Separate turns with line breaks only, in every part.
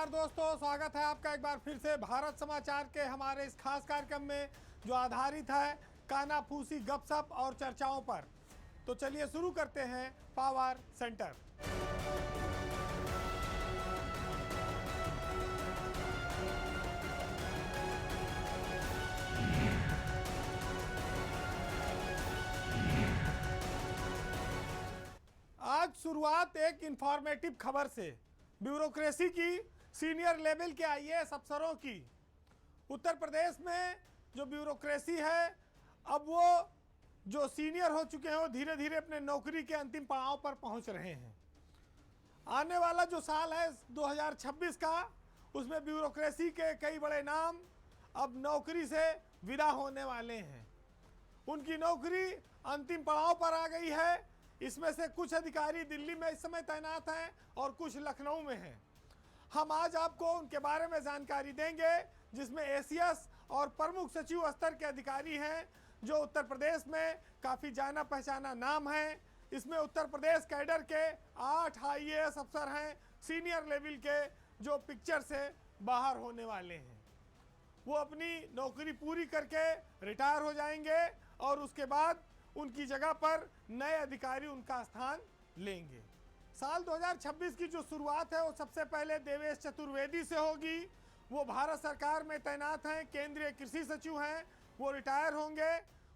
नमस्कार दोस्तों, स्वागत है आपका एक बार फिर से भारत समाचार के हमारे इस खास कार्यक्रम में जो आधारित है कानाफूसी गपशप और चर्चाओं पर। तो चलिए शुरू करते हैं पावर सेंटर। आज शुरुआत एक इंफॉर्मेटिव खबर से। ब्यूरोक्रेसी की सीनियर लेवल के आईएएस अफसरों की उत्तर प्रदेश में जो ब्यूरोक्रेसी है, अब वो जो सीनियर हो चुके हैं वो धीरे धीरे अपने नौकरी के अंतिम पड़ाव पर पहुंच रहे हैं। आने वाला जो साल है 2026 का, उसमें ब्यूरोक्रेसी के कई बड़े नाम अब नौकरी से विदा होने वाले हैं। उनकी नौकरी अंतिम पड़ाव पर आ गई है। इसमें से कुछ अधिकारी दिल्ली में इस समय तैनात हैं और कुछ लखनऊ में हैं। हम आज आपको उनके बारे में जानकारी देंगे, जिसमें एसीएस और प्रमुख सचिव स्तर के अधिकारी हैं जो उत्तर प्रदेश में काफ़ी जाना पहचाना नाम है। इसमें उत्तर प्रदेश कैडर के 8 आईएएस अफसर हैं सीनियर लेवल के, जो पिक्चर से बाहर होने वाले हैं। वो अपनी नौकरी पूरी करके रिटायर हो जाएंगे और उसके बाद उनकी जगह पर नए अधिकारी उनका स्थान लेंगे। साल 2026 की जो शुरुआत है वो सबसे पहले देवेश चतुर्वेदी से होगी। वो भारत सरकार में तैनात हैं, केंद्रीय कृषि सचिव हैं, वो रिटायर होंगे।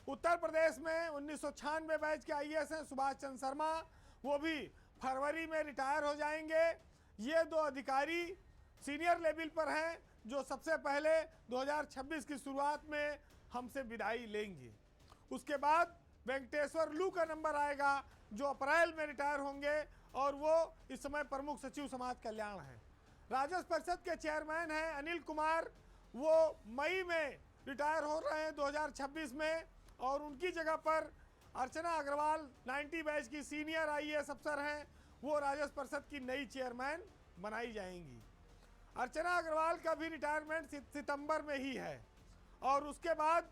उत्तर प्रदेश में 1996 बैच के आईएएस हैं सुभाष चंद्र शर्मा, वो भी फरवरी में रिटायर हो जाएंगे। ये दो अधिकारी सीनियर लेवल पर हैं जो सबसे पहले 2026 की शुरुआत में हमसे विदाई लेंगे। उसके बाद वेंकटेश्वर लू का नंबर आएगा जो अप्रैल में रिटायर होंगे और वो इस समय प्रमुख सचिव समाज कल्याण हैं। राजस्व परिषद के चेयरमैन हैं अनिल कुमार, वो मई में रिटायर हो रहे हैं 2026 में, और उनकी जगह पर अर्चना अग्रवाल 90 बैच की सीनियर आईएएस अफसर हैं, वो राजस्व परिषद की नई चेयरमैन बनाई जाएंगी। अर्चना अग्रवाल का भी रिटायरमेंट सितंबर में ही है। और उसके बाद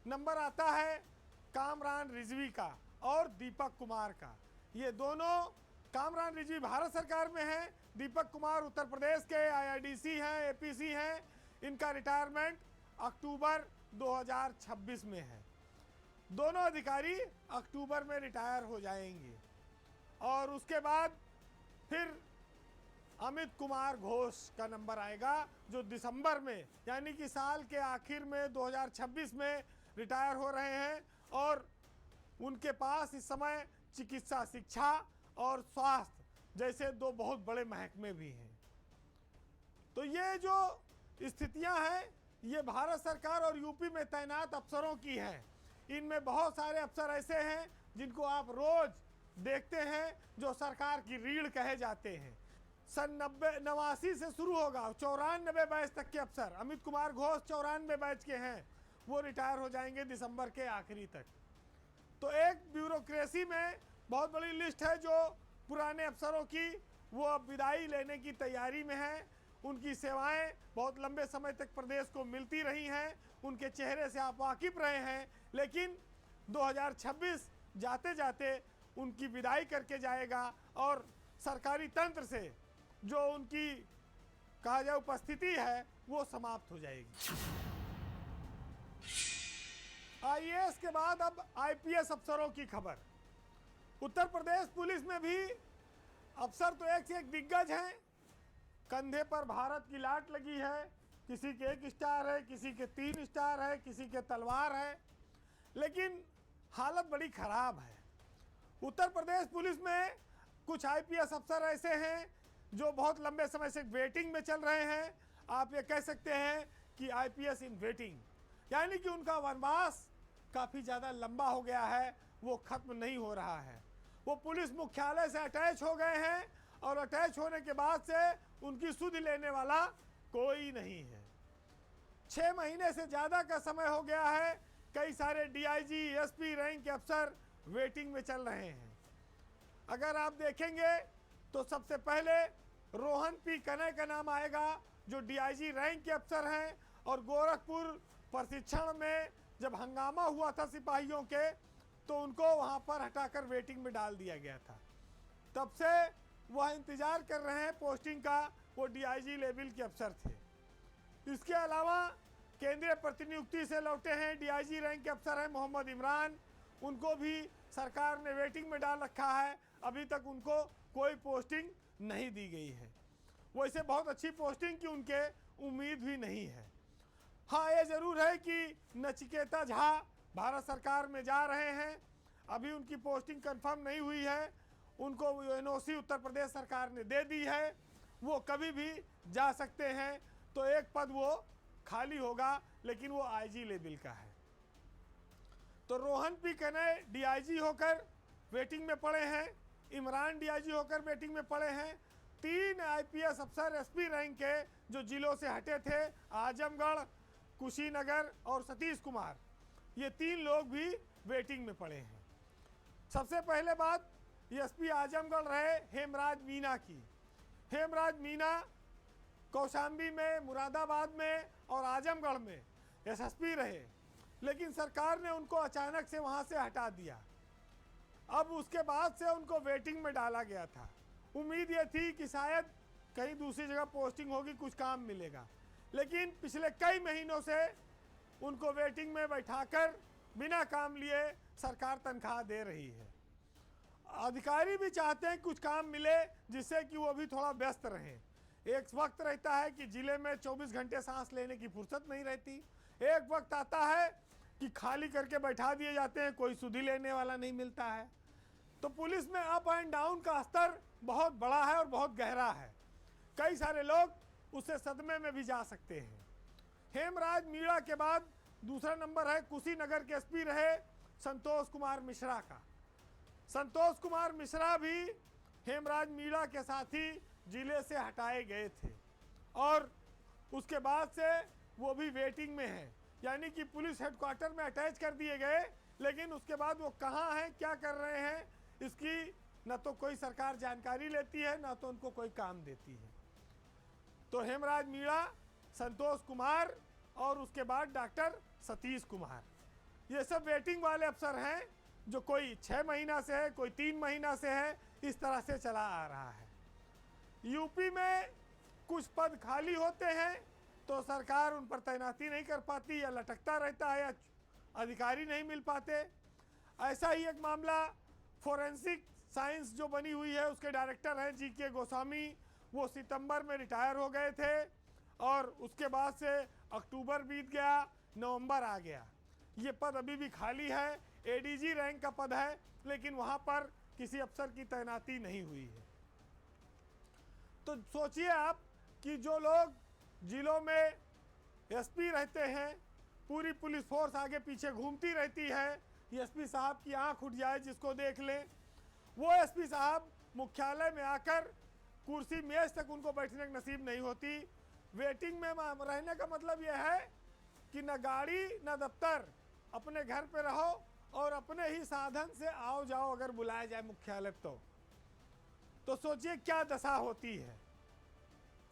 नंबर आता है कामरान रिजवी का और दीपक कुमार का। ये दोनों, कामरान रिजवी भारत सरकार में हैं, दीपक कुमार उत्तर प्रदेश के आईआरडीसी हैं, एपीसी हैं। इनका रिटायरमेंट अक्टूबर 2026 में है। दोनों अधिकारी अक्टूबर में रिटायर हो जाएंगे। और उसके बाद फिर अमित कुमार घोष का नंबर आएगा जो दिसंबर में, यानी कि साल के आखिर में 2026 में रिटायर हो रहे हैं। और उनके पास इस समय चिकित्सा शिक्षा और स्वास्थ्य जैसे दो बहुत बड़े महकमे भी हैं। तो ये जो स्थितियां हैं ये भारत सरकार और यूपी में तैनात अफसरों की हैं। इनमें बहुत सारे अफसर ऐसे हैं जिनको आप रोज देखते हैं जो सरकार की रीढ़ कहे जाते हैं। सन 89 से शुरू होगा, 94 बैच तक के अफसर, अमित कुमार घोष 94 बैच के हैं, वो रिटायर हो जाएंगे दिसंबर के आखिरी तक। तो एक ब्यूरोक्रेसी में बहुत बड़ी लिस्ट है जो पुराने अफसरों की, वो अब विदाई लेने की तैयारी में है। उनकी सेवाएं बहुत लंबे समय तक प्रदेश को मिलती रही हैं, उनके चेहरे से आप वाकिफ रहे हैं। लेकिन 2026 जाते जाते उनकी विदाई करके जाएगा और सरकारी तंत्र से जो उनकी कहा जाए उपस्थिति है वो समाप्त हो जाएगी। आईएएस के बाद अब आईपीएस अफसरों की खबर। उत्तर प्रदेश पुलिस में भी अफसर तो एक से एक दिग्गज हैं। कंधे पर भारत की लाट लगी है, किसी के 1 स्टार है, किसी के 3 स्टार है, किसी के तलवार है। लेकिन हालत बड़ी खराब है। उत्तर प्रदेश पुलिस में कुछ आईपीएस अफसर ऐसे हैं जो बहुत लंबे समय से वेटिंग में चल रहे हैं। आप ये कह सकते हैं कि आईपीएस इन वेटिंग, यानी कि उनका वनवास काफ़ी ज़्यादा लंबा हो गया है, वो ख़त्म नहीं हो रहा है। वो पुलिस मुख्यालय से अटैच हो गए हैं और अटैच होने के बाद से उनकी सुध लेने वाला कोई नहीं है। 6 महीने से ज़्यादा का समय हो गया है। कई सारे डीआईजी, एसपी रैंक के अफसर वेटिंग में चल रहे हैं। अगर आप देखेंगे तो सबसे पहले रोहन पी कनय का नाम आएगा जो डीआईजी रैंक के अफसर हैं। और गोरखपुर प्रशिक्षण में जब हंगामा हुआ था सिपाहियों के, तो उनको वहां पर हटाकर वेटिंग में डाल दिया गया था। तब से वह इंतजार कर रहे हैं पोस्टिंग का वो डीआईजी लेवल के अफसर थे। इसके अलावा केंद्रीय प्रतिनियुक्ति से लौटे हैं डीआईजी रैंक के अफसर हैं मोहम्मद इमरान, उनको भी सरकार ने वेटिंग में डाल रखा है। अभी तक उनको कोई पोस्टिंग नहीं दी गई है। वैसे बहुत अच्छी पोस्टिंग की उनके उम्मीद भी नहीं है। हाँ, ये ज़रूर है कि नचिकेता झा भारत सरकार में जा रहे हैं। अभी उनकी पोस्टिंग कंफर्म नहीं हुई है। उनको एनओसी उत्तर प्रदेश सरकार ने दे दी है, वो कभी भी जा सकते हैं। तो एक पद वो खाली होगा, लेकिन वो आईजी लेवल का है। तो रोहन पी कनय डीआईजी होकर वेटिंग में पड़े हैं, इमरान डीआईजी होकर वेटिंग में पड़े हैं। 3 आईपीएस अफसर एसपी रैंक के जो जिलों से हटे थे, आजमगढ़, कुशीनगर और सतीश कुमार, ये 3 लोग भी वेटिंग में पड़े हैं। सबसे पहले बात एसपी आजमगढ़ रहे हेमराज मीना की। हेमराज मीना कौशाम्बी में, मुरादाबाद में और आजमगढ़ में एसएसपी रहे, लेकिन सरकार ने उनको अचानक से वहां से हटा दिया। अब उसके बाद से उनको वेटिंग में डाला गया था। उम्मीद ये थी कि शायद कहीं दूसरी जगह पोस्टिंग होगी, कुछ काम मिलेगा, लेकिन पिछले कई महीनों से उनको वेटिंग में बैठाकर बिना काम लिए सरकार तनख्वाह दे रही है। अधिकारी भी चाहते हैं कुछ काम मिले, जिससे कि वो भी थोड़ा व्यस्त रहें। एक वक्त रहता है कि जिले में 24 घंटे सांस लेने की फुर्सत नहीं रहती। एक वक्त आता है कि खाली करके बैठा दिए जाते हैं, कोई सुधि लेने वाला नहीं मिलता है। तो पुलिस में अप एंड डाउन का स्तर बहुत बड़ा है और बहुत गहरा है। कई सारे लोग उससे सदमे में भी जा सकते हैं। हेमराज मीणा के बाद दूसरा नंबर है कुशीनगर के एसपी रहे संतोष कुमार मिश्रा का। संतोष कुमार मिश्रा भी हेमराज मीणा के साथ ही जिले से हटाए गए थे और उसके बाद से वो भी वेटिंग में हैं, यानी कि पुलिस हेडक्वार्टर में अटैच कर दिए गए, लेकिन उसके बाद वो कहाँ हैं, क्या कर रहे हैं, इसकी न तो कोई सरकार जानकारी लेती है, न तो उनको कोई काम देती है। तो हेमराज मीणा, संतोष कुमार और उसके बाद डॉक्टर सतीश कुमार, ये सब वेटिंग वाले अफसर हैं, जो कोई 6 महीना से है, कोई 3 महीना से है, इस तरह से चला आ रहा है। यूपी में कुछ पद खाली होते हैं तो सरकार उन पर तैनाती नहीं कर पाती, या लटकता रहता है, या अधिकारी नहीं मिल पाते। ऐसा ही एक मामला फोरेंसिक साइंस जो बनी हुई है, उसके डायरेक्टर हैं जीके गोस्वामी, वो सितंबर में रिटायर हो गए थे और उसके बाद से अक्टूबर बीत गया, नवंबर आ गया। ये पद अभी भी खाली है, एडीजी रैंक का पद है, लेकिन वहाँ पर किसी अफसर की तैनाती नहीं हुई है। तो सोचिए आप कि जो लोग जिलों में एसपी रहते हैं, पूरी पुलिस फोर्स आगे पीछे घूमती रहती है, एसपी साहब की आंख उठ जाए जिसको देख लें, वो एसपी साहब मुख्यालय में आकर कुर्सी मेज तक उनको बैठने की नसीब नहीं होती। वेटिंग में रहने का मतलब यह है कि न गाड़ी न दफ्तर, अपने घर पे रहो और अपने ही साधन से आओ जाओ अगर बुलाया जाए मुख्यालय तो सोचिए क्या दशा होती है।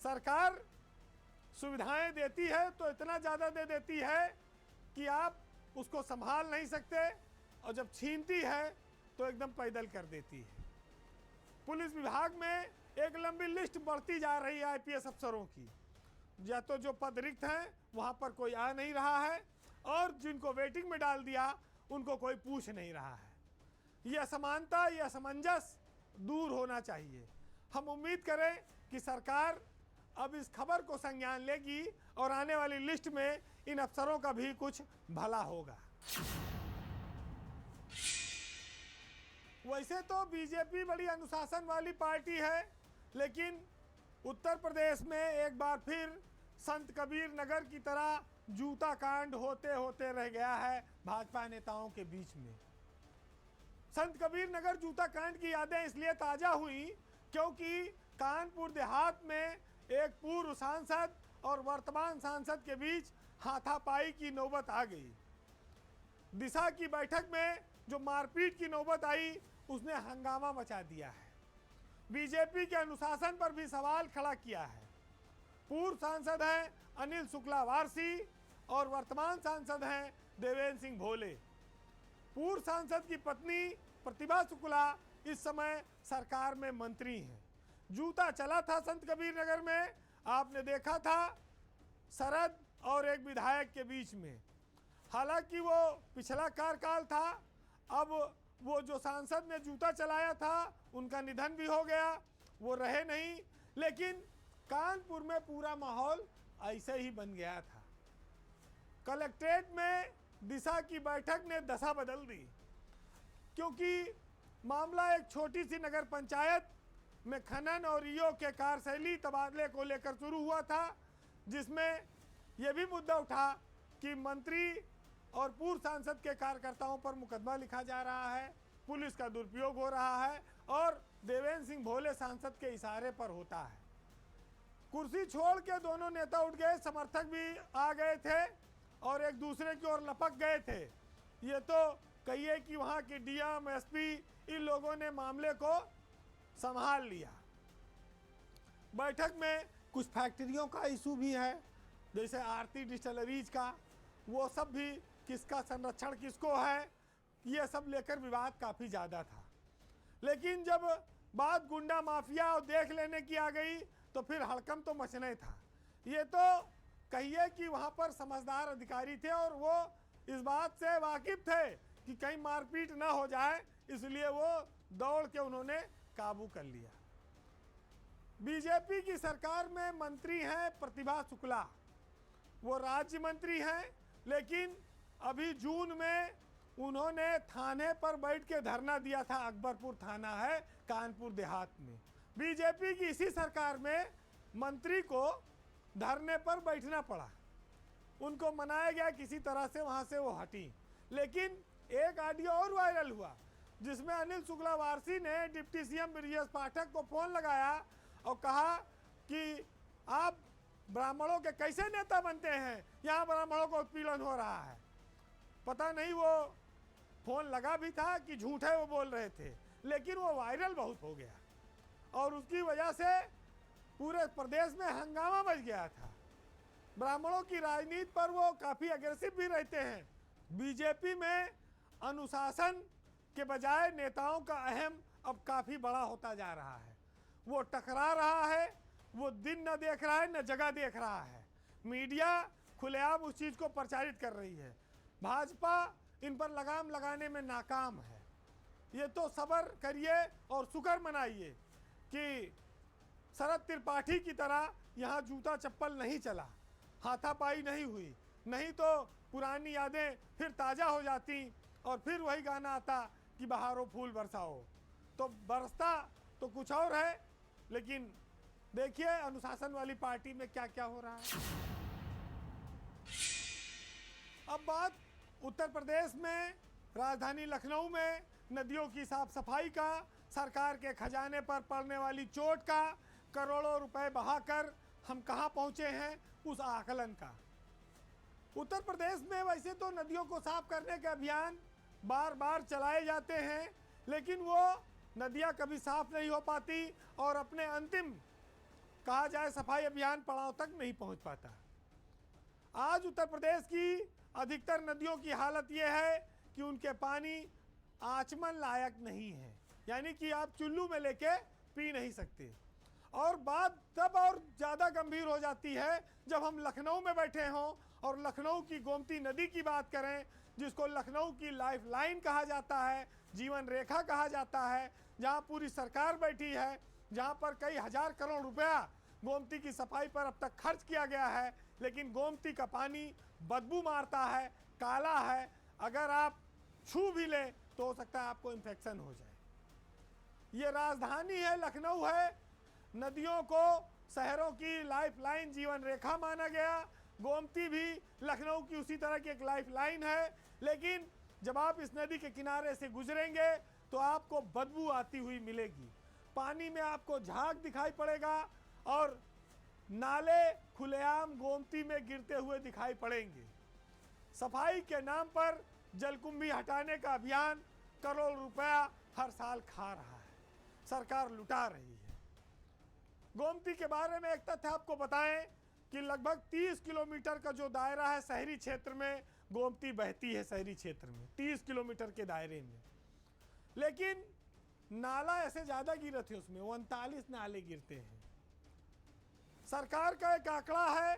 सरकार सुविधाएं देती है तो इतना ज़्यादा दे देती है कि आप उसको संभाल नहीं सकते, और जब छीनती है तो एकदम पैदल कर देती है। पुलिस विभाग में एक लंबी लिस्ट बढ़ती जा रही है आईपीएस अफसरों की, या तो जो पद रिक्त हैं वहाँ पर कोई आ नहीं रहा है, और जिनको वेटिंग में डाल दिया उनको कोई पूछ नहीं रहा है। ये असमानता, ये असमंजस दूर होना चाहिए। हम उम्मीद करें कि सरकार अब इस खबर को संज्ञान लेगी और आने वाली लिस्ट में इन अफसरों का भी कुछ भला होगा। वैसे तो बीजेपी बड़ी अनुशासन वाली पार्टी है, लेकिन उत्तर प्रदेश में एक बार फिर संत कबीर नगर की तरह जूता कांड होते होते रह गया है भाजपा नेताओं के बीच में। संत कबीर नगर जूता कांड की यादें इसलिए ताज़ा हुई क्योंकि कानपुर देहात में एक पूर्व सांसद और वर्तमान सांसद के बीच हाथापाई की नौबत आ गई। दिशा की बैठक में जो मारपीट की नौबत आई, उसने हंगामा मचा दिया है। बीजेपी के अनुशासन पर भी सवाल खड़ा किया है। पूर्व सांसद हैं अनिल शुक्ला वारसी और वर्तमान सांसद हैं देवेंद्र सिंह भोले। पूर्व सांसद की पत्नी प्रतिभा शुक्ला इस समय सरकार में मंत्री हैं, जूता चला था संत कबीर नगर में, आपने देखा था सरद और एक विधायक के बीच में। हालांकि वो पिछला कार्यकाल था, अब वो जो सांसद ने जूता चलाया था उनका निधन भी हो गया, वो रहे नहीं, लेकिन कानपुर में पूरा माहौल ऐसे ही बन गया था। कलेक्ट्रेट में दिशा की बैठक ने दशा बदल दी, क्योंकि मामला एक छोटी सी नगर पंचायत में खनन और ईओ के कार्यशैली तबादले को लेकर शुरू हुआ था, जिसमें यह भी मुद्दा उठा कि मंत्री और पूर्व सांसद के कार्यकर्ताओं पर मुकदमा लिखा जा रहा है, पुलिस का दुरुपयोग हो रहा है और देवेंद्र सिंह भोले सांसद के इशारे पर होता है। कुर्सी छोड़ के दोनों नेता उठ गए, समर्थक भी आ गए थे और एक दूसरे की ओर लपक गए थे। ये तो कहिए कि वहाँ की डीएम, एसपी, इन लोगों ने मामले को संभाल लिया। बैठक में कुछ फैक्ट्रियों का इशू भी है, जैसे आरती डिस्टिलरीज का, वो सब भी किसका संरक्षण किसको है, ये सब लेकर विवाद काफ़ी ज़्यादा था। लेकिन जब बात गुंडा माफिया और देख लेने की आ गई तो फिर हड़कंप तो मचना ही था। ये तो कहिए कि वहाँ पर समझदार अधिकारी थे और वो इस बात से वाकिफ थे कि कहीं मारपीट ना हो जाए, इसलिए वो दौड़ के उन्होंने काबू कर लिया। बीजेपी की सरकार में मंत्री हैं प्रतिभा शुक्ला, वो राज्य मंत्री हैं, लेकिन अभी जून में उन्होंने थाने पर बैठ के धरना दिया था। अकबरपुर थाना है कानपुर देहात में। बीजेपी की इसी सरकार में मंत्री को धरने पर बैठना पड़ा, उनको मनाया गया किसी तरह से, वहां से वो हटी। लेकिन एक ऑडियो और वायरल हुआ जिसमें अनिल शुक्लावारसी ने डिप्टी सीएम ब्रजेश पाठक को फोन लगाया और कहा कि आप ब्राह्मणों के कैसे नेता बनते हैं, यहाँ ब्राह्मणों को उत्पीड़न हो रहा है। पता नहीं वो फोन लगा भी था कि झूठे वो बोल रहे थे, लेकिन वो वायरल बहुत हो गया और उसकी वजह से पूरे प्रदेश में हंगामा मच गया था। ब्राह्मणों की राजनीति पर वो काफ़ी अग्रेसिव भी रहते हैं। बीजेपी में अनुशासन के बजाय नेताओं का अहम अब काफ़ी बड़ा होता जा रहा है। वो टकरा रहा है, वो दिन न देख रहा है न जगह देख रहा है। मीडिया खुलेआम उस चीज़ को प्रचारित कर रही है। भाजपा इन पर लगाम लगाने में नाकाम है। ये तो सब्र करिए और शुक्र मनाइए कि शरद त्रिपाठी की तरह यहाँ जूता चप्पल नहीं चला, हाथापाई नहीं हुई, नहीं तो पुरानी यादें फिर ताज़ा हो जाती और फिर वही गाना आता कि बहारो फूल बरसाओ। तो बरसता तो कुछ और है, लेकिन देखिए अनुशासन वाली पार्टी में क्या क्या हो रहा है। अब बात उत्तर प्रदेश में राजधानी लखनऊ में नदियों की साफ सफाई का, सरकार के खजाने पर पड़ने वाली चोट का, करोड़ों रुपए बहाकर हम कहां पहुंचे हैं उस आकलन का। उत्तर प्रदेश में वैसे तो नदियों को साफ करने के अभियान बार बार चलाए जाते हैं, लेकिन वो नदियां कभी साफ नहीं हो पाती और अपने अंतिम कहा जाए सफाई अभियान पड़ाव तक नहीं पहुंच पाता। आज उत्तर प्रदेश की अधिकतर नदियों की हालत ये है कि उनके पानी आचमन लायक नहीं है, यानी कि आप चुल्लू में लेके पी नहीं सकते। और बात तब और ज़्यादा गंभीर हो जाती है जब हम लखनऊ में बैठे हों और लखनऊ की गोमती नदी की बात करें, जिसको लखनऊ की लाइफ लाइन कहा जाता है, जीवन रेखा कहा जाता है, जहां पूरी सरकार बैठी है, जहां पर कई हजार करोड़ रुपया गोमती की सफाई पर अब तक खर्च किया गया है, लेकिन गोमती का पानी बदबू मारता है, काला है। अगर आप छू भी लें तो हो सकता है आपको इन्फेक्शन हो जाए। ये राजधानी है, लखनऊ है, नदियों को शहरों की लाइफ लाइन, जीवन रेखा माना गया। गोमती भी लखनऊ की उसी तरह की एक लाइफ लाइन है, लेकिन जब आप इस नदी के किनारे से गुजरेंगे तो आपको बदबू आती हुई मिलेगी। पानी में आपको झाग दिखाई पड़ेगा और नाले खुलेआम गोमती में गिरते हुए दिखाई पड़ेंगे। सफाई के नाम पर जलकुंभी हटाने का अभियान करोड़ रुपया हर साल खा रहा है, सरकार लुटा रही है। गोमती के बारे में एक तथ्य आपको बताएं कि लगभग 30 किलोमीटर का जो दायरा है शहरी क्षेत्र में, गोमती बहती है शहरी क्षेत्र में 30 किलोमीटर के दायरे में। लेकिन नाला ऐसे ज़्यादा गिरे थे उसमें, 39 नाले गिरते हैं। सरकार का एक आंकड़ा है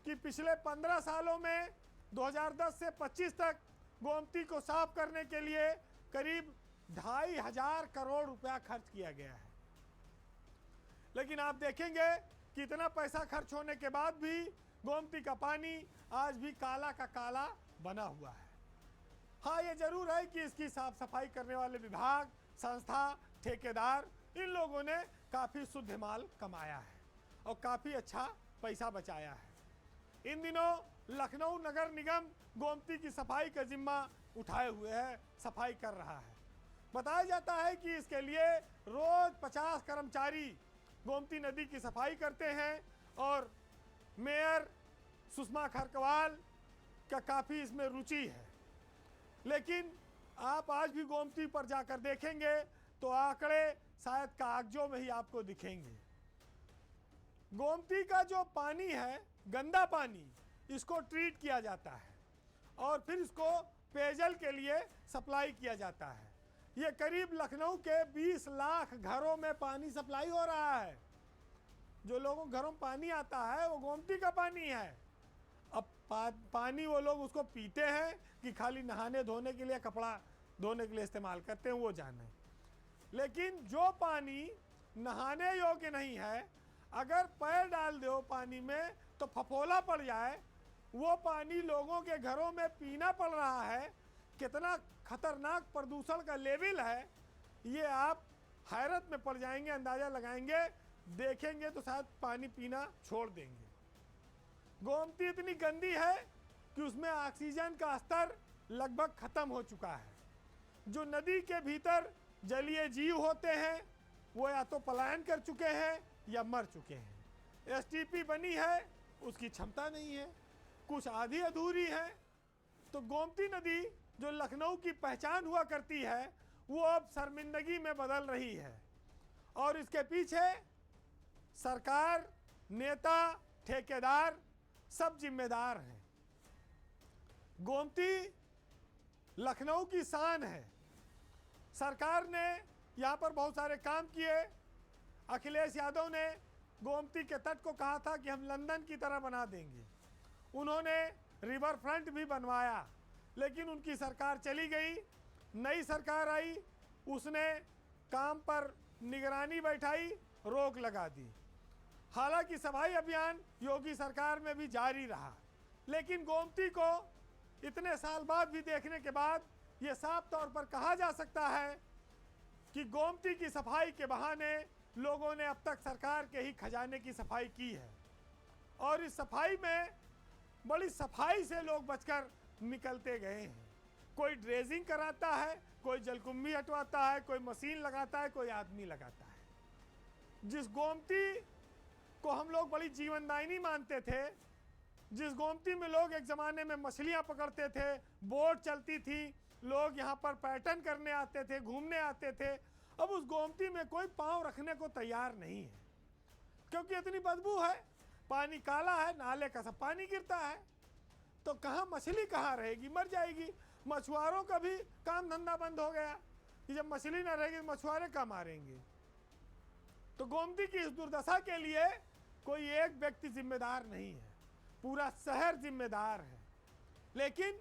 कि पिछले 15 सालों में 2010 से 25 तक गोमती को साफ करने के लिए करीब 2,500 करोड़ रुपया खर्च किया गया है। लेकिन आप देखेंगे कि इतना पैसा खर्च होने के बाद भी गोमती का पानी आज भी काला का काला बना हुआ है। हाँ, ये जरूर है कि इसकी साफ सफाई करने वाले विभाग, संस्था, ठेकेदार, इन लोगों ने काफ़ी शुद्ध माल कमाया है और काफ़ी अच्छा पैसा बचाया है। इन दिनों लखनऊ नगर निगम गोमती की सफाई का जिम्मा उठाए हुए है, सफाई कर रहा है। बताया जाता है कि इसके लिए रोज 50 कर्मचारी गोमती नदी की सफाई करते हैं और मेयर सुषमा खरकवाल का काफ़ी इसमें रुचि है। लेकिन आप आज भी गोमती पर जाकर देखेंगे तो आंकड़े शायद कागजों में ही आपको दिखेंगे। गोमती का जो पानी है, गंदा पानी, इसको ट्रीट किया जाता है और फिर इसको पेयजल के लिए सप्लाई किया जाता है। ये करीब लखनऊ के 20 लाख घरों में पानी सप्लाई हो रहा है। जो लोगों के घरों में पानी आता है वो गोमती का पानी है। अब पानी वो लोग उसको पीते हैं कि खाली नहाने धोने के लिए, कपड़ा धोने के लिए इस्तेमाल करते हैं, वो जाने। लेकिन जो पानी नहाने योग्य नहीं है, अगर पैर डाल दो पानी में तो फफोला पड़ जाए, वो पानी लोगों के घरों में पीना पड़ रहा है। कितना खतरनाक प्रदूषण का लेवल है, ये आप हैरत में पड़ जाएंगे, अंदाज़ा लगाएंगे, देखेंगे तो शायद पानी पीना छोड़ देंगे। गोमती इतनी गंदी है कि उसमें ऑक्सीजन का स्तर लगभग खत्म हो चुका है। जो नदी के भीतर जलीय जीव होते हैं वो या तो पलायन कर चुके हैं या मर चुके हैं। एसटीपी बनी है, उसकी क्षमता नहीं है, कुछ आधी अधूरी है। तो गोमती नदी जो लखनऊ की पहचान हुआ करती है, वो अब शर्मिंदगी में बदल रही है और इसके पीछे सरकार, नेता, ठेकेदार सब जिम्मेदार हैं। गोमती लखनऊ की शान है। सरकार ने यहाँ पर बहुत सारे काम किए। अखिलेश यादव ने गोमती के तट को कहा था कि हम लंदन की तरह बना देंगे। उन्होंने रिवर फ्रंट भी बनवाया, लेकिन उनकी सरकार चली गई। नई सरकार आई, उसने काम पर निगरानी बैठाई, रोक लगा दी। हालांकि सफाई अभियान योगी सरकार में भी जारी रहा, लेकिन गोमती को इतने साल बाद भी देखने के बाद ये साफ तौर पर कहा जा सकता है कि गोमती की सफाई के बहाने लोगों ने अब तक सरकार के ही खजाने की सफाई की है और इस सफाई में बड़ी सफाई से लोग बचकर निकलते गए हैं। कोई ड्रेजिंग कराता है, कोई जलकुंभी हटवाता है, कोई मशीन लगाता है, कोई आदमी लगाता है। जिस गोमती को हम लोग बड़ी जीवनदायिनी मानते थे, जिस गोमती में लोग एक ज़माने में मछलियाँ पकड़ते थे, बोट चलती थी, लोग यहाँ पर पर्यटन करने आते थे, घूमने आते थे, अब उस गोमती में कोई पाँव रखने को तैयार नहीं है क्योंकि इतनी बदबू है। पानी काला है, नाले का सब पानी गिरता है, तो कहाँ मछली कहाँ रहेगी, मर जाएगी। मछुआरों का भी काम धंधा बंद हो गया कि जब मछली ना रहेगी तो मछुआरे कहाँ मारेंगे। तो गोमती की इस दुर्दशा के लिए कोई एक व्यक्ति जिम्मेदार नहीं है, पूरा शहर जिम्मेदार है। लेकिन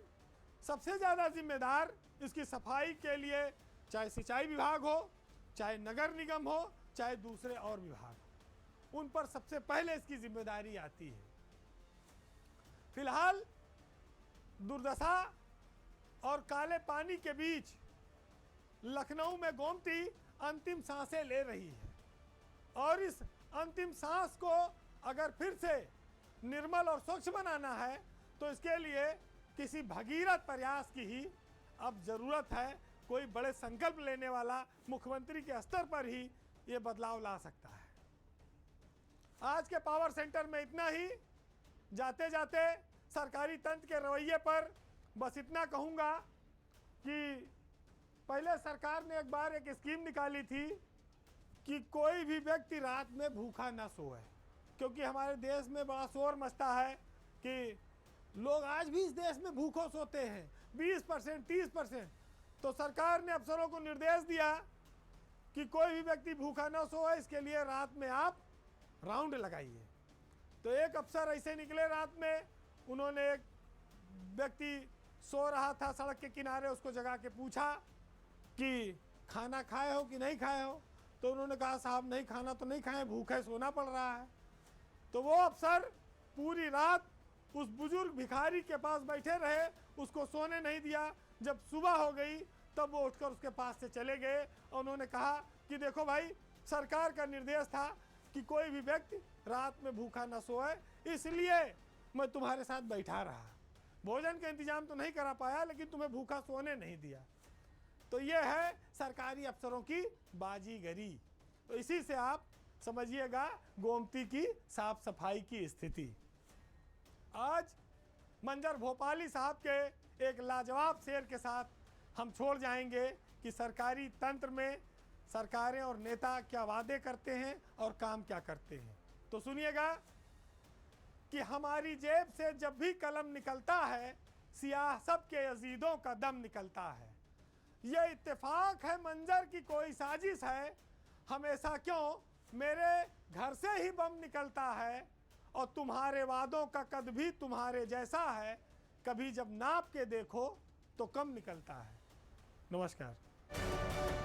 सबसे ज़्यादा जिम्मेदार इसकी सफाई के लिए चाहे सिंचाई विभाग हो, चाहे नगर निगम हो, चाहे दूसरे और विभाग हो, उन पर सबसे पहले इसकी जिम्मेदारी आती है। फिलहाल दुर्दशा और काले पानी के बीच लखनऊ में गोमती अंतिम सांसें ले रही है और इस अंतिम सांस को अगर फिर से निर्मल और स्वच्छ बनाना है तो इसके लिए किसी भगीरथ प्रयास की ही अब ज़रूरत है। कोई बड़े संकल्प लेने वाला मुख्यमंत्री के स्तर पर ही ये बदलाव ला सकता है। आज के पावर सेंटर में इतना ही। जाते जाते सरकारी तंत्र के रवैये पर बस इतना कहूँगा कि पहले सरकार ने एक बार एक स्कीम निकाली थी कि कोई भी व्यक्ति रात में भूखा ना सोए, क्योंकि हमारे देश में बड़ा शोर मचता है कि लोग आज भी इस देश में भूखों सोते हैं, 20%, 30%। तो सरकार ने अफसरों को निर्देश दिया कि कोई भी व्यक्ति भूखा न सोए, इसके लिए रात में आप राउंड लगाइए। तो एक अफसर ऐसे निकले रात में, उन्होंने एक व्यक्ति सो रहा था सड़क के किनारे, उसको जगा के पूछा कि खाना खाए हो कि नहीं खाए हो। तो उन्होंने कहा साहब नहीं, खाना तो नहीं खाए, भूखे सोना पड़ रहा है। तो वो अफसर पूरी रात उस बुजुर्ग भिखारी के पास बैठे रहे, उसको सोने नहीं दिया। जब सुबह हो गई तब वो उठकर उसके पास से चले गए और उन्होंने कहा कि देखो भाई, सरकार का निर्देश था कि कोई भी व्यक्ति रात में भूखा न सोए, इसलिए मैं तुम्हारे साथ बैठा रहा। भोजन का इंतजाम तो नहीं करा पाया, लेकिन तुम्हें भूखा सोने नहीं दिया। तो ये है सरकारी अफसरों की बाजीगरी। तो इसी से आप समझिएगा गोमती की साफ सफाई की स्थिति। आज मंजर भोपाली साहब के एक लाजवाब शेर के साथ हम छोड़ जाएंगे कि सरकारी तंत्र में सरकारें और नेता क्या वादे करते हैं और काम क्या करते हैं। तो सुनिएगा कि हमारी जेब से जब भी कलम निकलता है, सियासत के यजीदों का दम निकलता है। ये इत्तेफाक है मंजर की कोई साजिश है, हमेशा क्यों मेरे घर से ही बम निकलता है। और तुम्हारे वादों का कद भी तुम्हारे जैसा है, कभी जब नाप के देखो तो कम निकलता है। नमस्कार।